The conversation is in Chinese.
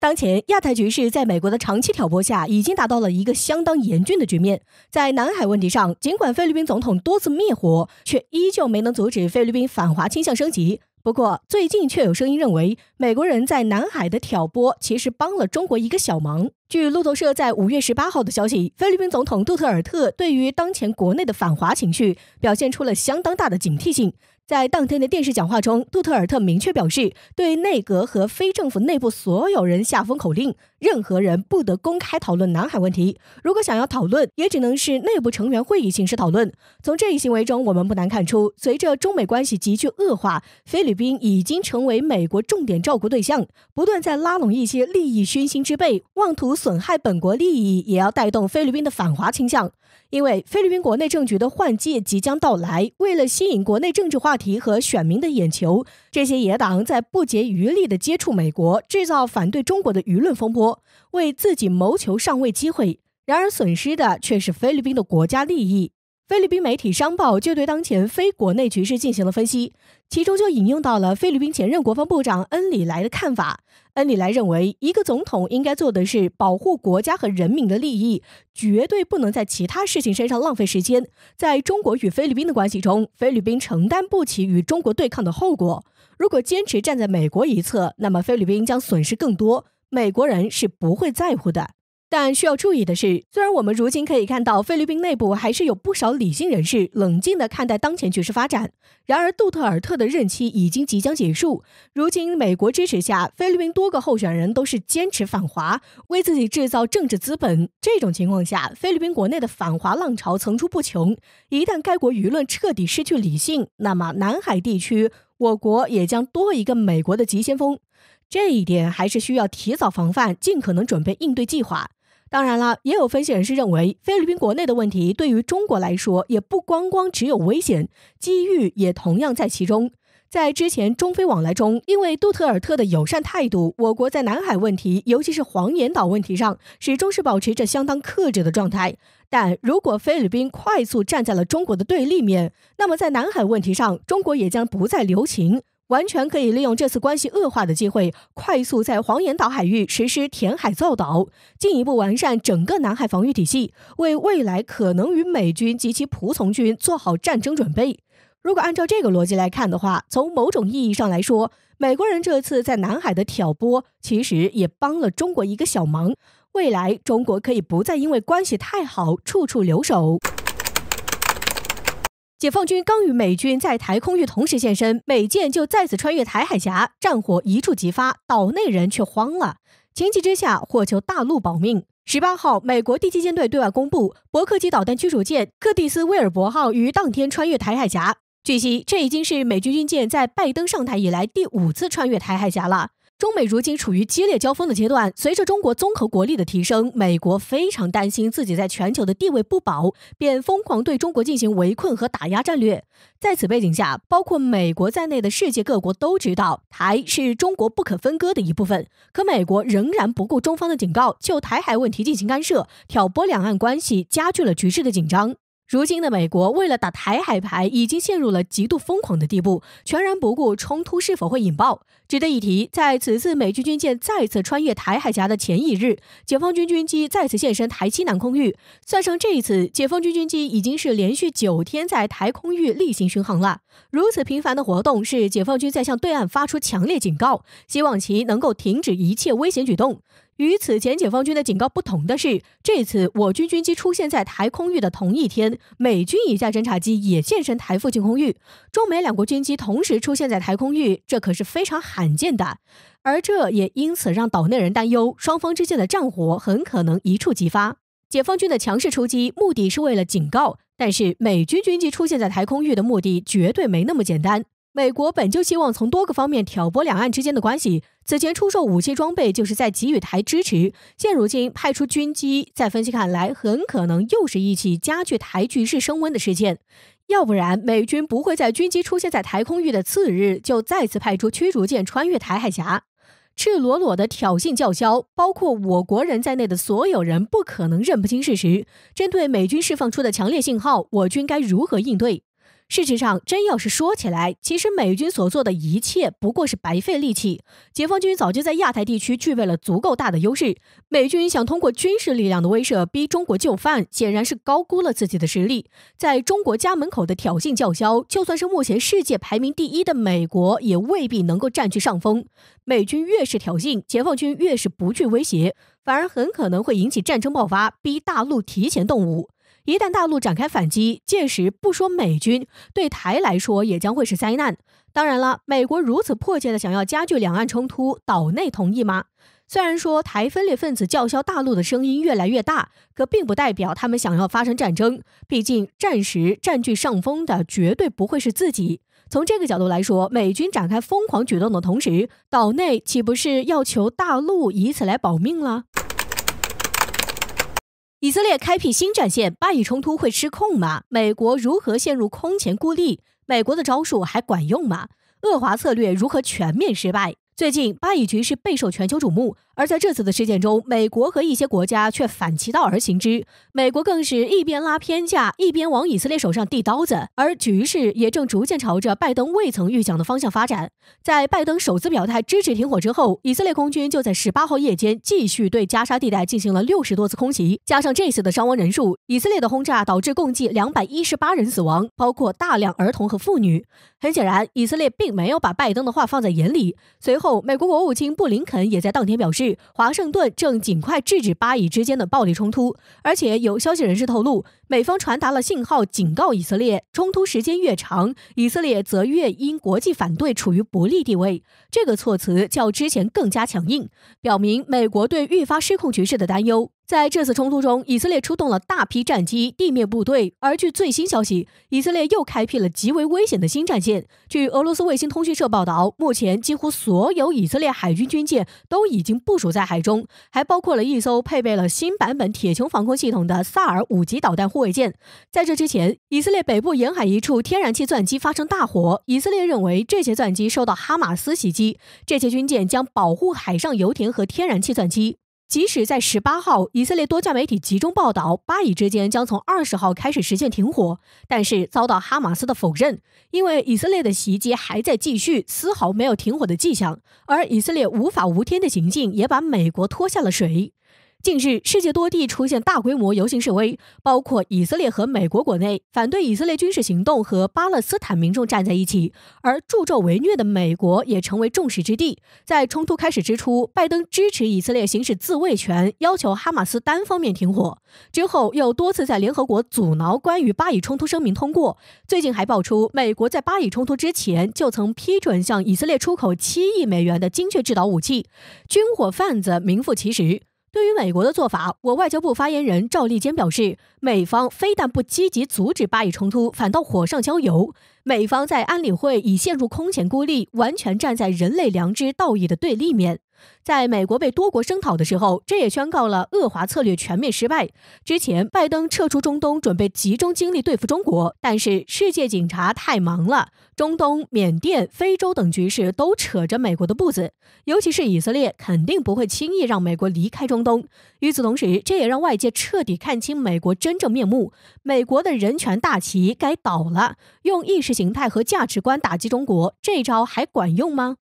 当前亚太局势在美国的长期挑拨下，已经达到了一个相当严峻的局面。在南海问题上，尽管菲律宾总统多次灭火，却依旧没能阻止菲律宾反华倾向升级。不过，最近却有声音认为，美国人在南海的挑拨其实帮了中国一个小忙。据路透社在5月18号的消息，菲律宾总统杜特尔特对于当前国内的反华情绪表现出了相当大的警惕性。在当天的电视讲话中，杜特尔特明确表示，对内阁和非政府内部所有人下封口令，任何人不得公开讨论南海问题。如果想要讨论，也只能是内部成员会议形式讨论。从这一行为中，我们不难看出，随着中美关系急剧恶化，菲律宾已经成为美国重点照顾对象，不断在拉拢一些利益熏心之辈，妄图损害本国利益，也要带动菲律宾的反华倾向。因为菲律宾国内政局的换届即将到来，为了吸引国内政治话题和选民的眼球，这些野党在不竭余力地接触美国，制造反对中国的舆论风波，为自己谋求上位机会。然而损失的却是菲律宾的国家利益。菲律宾媒体商报就对当前非国内局势进行了分析，其中就引用到了菲律宾前任国防部长恩里莱的看法。恩里莱认为，一个总统应该做的是保护国家和人民的利益，绝对不能在其他事情身上浪费时间。在中国与菲律宾的关系中，菲律宾承担不起与中国对抗的后果。如果坚持站在美国一侧，那么菲律宾将损失更多，美国人是不会在乎的。但需要注意的是，虽然我们如今可以看到菲律宾内部还是有不少理性人士冷静地看待当前局势发展，然而杜特尔特的任期已经即将结束。如今美国支持下，菲律宾多个候选人都是坚持反华，为自己制造政治资本。这种情况下，菲律宾国内的反华浪潮层出不穷。一旦该国舆论彻底失去理性，那么南海地区我国也将多一个美国的急先锋。这一点还是需要提早防范，尽可能准备应对计划。当然了，也有分析人士认为，菲律宾国内的问题对于中国来说，也不光只有危险，机遇也同样在其中。在之前中菲往来中，因为杜特尔特的友善态度，我国在南海问题，尤其是黄岩岛问题上，始终是保持着相当克制的状态。但如果菲律宾快速站在了中国的对立面，那么在南海问题上，中国也将不再留情，完全可以利用这次关系恶化的机会，快速在黄岩岛海域实施填海造岛，进一步完善整个南海防御体系，为未来可能与美军及其仆从军做好战争准备。如果按照这个逻辑来看的话，从某种意义上来说，美国人这次在南海的挑拨，其实也帮了中国一个小忙。未来中国可以不再因为关系太好，处处留手。解放军刚与美军在台空域同时现身，美舰就再次穿越台海峡，战火一触即发，岛内人却慌了。情急之下，或求大陆保命。18号，美国第7舰队对外公布，伯克级导弹驱逐舰柯蒂斯威尔伯号于当天穿越台海峡。据悉，这已经是美军军舰在拜登上台以来第5次穿越台海峡了。中美如今处于激烈交锋的阶段，随着中国综合国力的提升，美国非常担心自己在全球的地位不保，便疯狂对中国进行围困和打压战略。在此背景下，包括美国在内的世界各国都知道，台是中国不可分割的一部分，可美国仍然不顾中方的警告，就台海问题进行干涉，挑拨两岸关系，加剧了局势的紧张。如今的美国为了打台海牌，已经陷入了极度疯狂的地步，全然不顾冲突是否会引爆。值得一提，在此次美军军舰再次穿越台海峡的前一日，解放军军机再次现身台西南空域。算上这一次，解放军军机已经是连续9天在台空域例行巡航了。如此频繁的活动，是解放军在向对岸发出强烈警告，希望其能够停止一切危险举动。与此前解放军的警告不同的是，这次我军军机出现在台空域的同一天，美军一架侦察机也现身台附近空域，中美两国军机同时出现在台空域，这可是非常罕见的。而这也因此让岛内人担忧，双方之间的战火很可能一触即发。解放军的强势出击，目的是为了警告，但是美军军机出现在台空域的目的绝对没那么简单。美国本就希望从多个方面挑拨两岸之间的关系，此前出售武器装备就是在给予台支持，现如今派出军机，在分析看来，很可能又是一起加剧台局势升温的事件。要不然，美军不会在军机出现在台空域的次日，就再次派出驱逐舰穿越台海峡。赤裸裸的挑衅叫嚣，包括我国人在内的所有人不可能认不清事实。针对美军释放出的强烈信号，我军该如何应对？事实上，真要是说起来，其实美军所做的一切不过是白费力气。解放军早就在亚太地区具备了足够大的优势，美军想通过军事力量的威慑逼中国就范，显然是高估了自己的实力。在中国家门口的挑衅叫嚣，就算是目前世界排名第一的美国，也未必能够占据上风。美军越是挑衅，解放军越是不惧威胁，反而很可能会引起战争爆发，逼大陆提前动武。一旦大陆展开反击，届时不说美军，对台来说也将会是灾难。当然了，美国如此迫切的想要加剧两岸冲突，岛内同意吗？虽然说台分裂分子叫嚣大陆的声音越来越大，可并不代表他们想要发生战争。毕竟战时占据上风的绝对不会是自己。从这个角度来说，美军展开疯狂举动的同时，岛内岂不是要求大陆以此来保命了？以色列开辟新战线，巴以冲突会失控吗？美国如何陷入空前孤立？美国的招数还管用吗？恶华策略如何全面失败？最近巴以局势备受全球瞩目，而在这次的事件中，美国和一些国家却反其道而行之。美国更是一边拉偏架，一边往以色列手上递刀子，而局势也正逐渐朝着拜登未曾预想的方向发展。在拜登首次表态支持停火之后，以色列空军就在18号夜间继续对加沙地带进行了60多次空袭，加上这次的伤亡人数，以色列的轰炸导致共计218人死亡，包括大量儿童和妇女。很显然，以色列并没有把拜登的话放在眼里。随后，美国国务卿布林肯也在当天表示，华盛顿正尽快制止巴以之间的暴力冲突，而且有消息人士透露，美方传达了信号，警告以色列，冲突时间越长，以色列则越因国际反对处于不利地位。这个措辞较之前更加强硬，表明美国对愈发失控局势的担忧。在这次冲突中，以色列出动了大批战机、地面部队，而据最新消息，以色列又开辟了极为危险的新战线。据俄罗斯卫星通讯社报道，目前几乎所有以色列海军军舰都已经部署在海中，还包括了一艘配备了新版本铁穹防空系统的萨尔5级导弹护卫舰。在这之前，以色列北部沿海一处天然气钻机发生大火，以色列认为这些钻机受到哈马斯袭击，这些军舰将保护海上油田和天然气钻机。即使在18号，以色列多家媒体集中报道，巴以之间将从20号开始实现停火，但是遭到哈马斯的否认，因为以色列的袭击还在继续，丝毫没有停火的迹象，而以色列无法无天的行径也把美国拖下了水。近日，世界多地出现大规模游行示威，包括以色列和美国国内，反对以色列军事行动和巴勒斯坦民众站在一起，而助纣为虐的美国也成为众矢之的。在冲突开始之初，拜登支持以色列行使自卫权，要求哈马斯单方面停火，之后又多次在联合国阻挠关于巴以冲突声明通过。最近还爆出，美国在巴以冲突之前就曾批准向以色列出口7亿美元的精确制导武器，军火贩子名副其实。对于美国的做法，我外交部发言人赵立坚表示，美方非但不积极阻止巴以冲突，反倒火上浇油。美方在安理会已陷入空前孤立，完全站在人类良知道义的对立面。在美国被多国声讨的时候，这也宣告了恶华策略全面失败。之前，拜登撤出中东，准备集中精力对付中国，但是世界警察太忙了，中东、缅甸、非洲等局势都扯着美国的步子，尤其是以色列肯定不会轻易让美国离开中东。与此同时，这也让外界彻底看清美国真正面目，美国的人权大旗该倒了，用意识形态和价值观打击中国，这招还管用吗？